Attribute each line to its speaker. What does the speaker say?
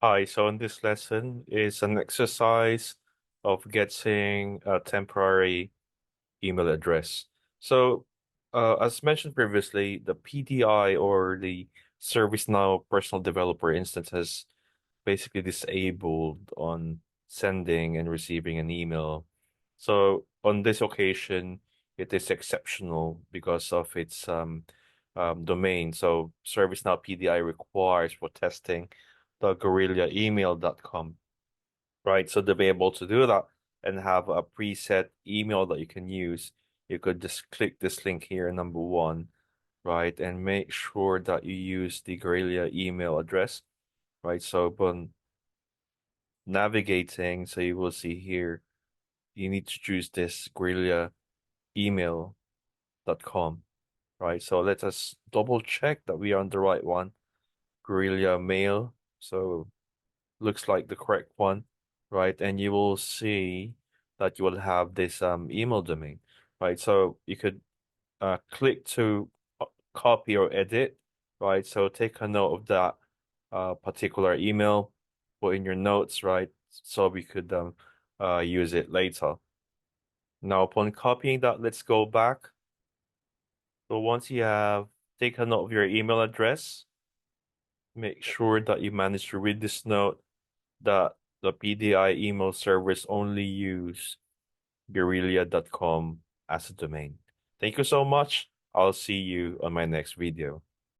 Speaker 1: Hi, so in this lesson is an exercise of getting a temporary email address. So, as mentioned previously, the PDI or the ServiceNow personal developer instance has basically disabled on sending and receiving an email. So on this occasion, it is exceptional because of its domain. So ServiceNow PDI requires for testing the guerrillaemail.com, right? So to be able to do that and have a preset email that you can use, you could just click this link here, number one, right? And make sure that you use the Guerrilla email address, right? So upon navigating, so you will see here, you need to choose this guerrillaemail.com, right? So let us double check that we are on the right one. Guerrilla Mail. So looks like the correct one, right? And you will see that you will have this email domain, right? So you could click to copy or edit, right? So take a note of that particular email, put in your notes, right? So we could use it later. Now, upon copying that, let's go back. So once you have taken note of your email address, make sure that you manage to read this note that the PDI email servers only use guerrilla.com as a domain. Thank you so much. I'll see you on my next video.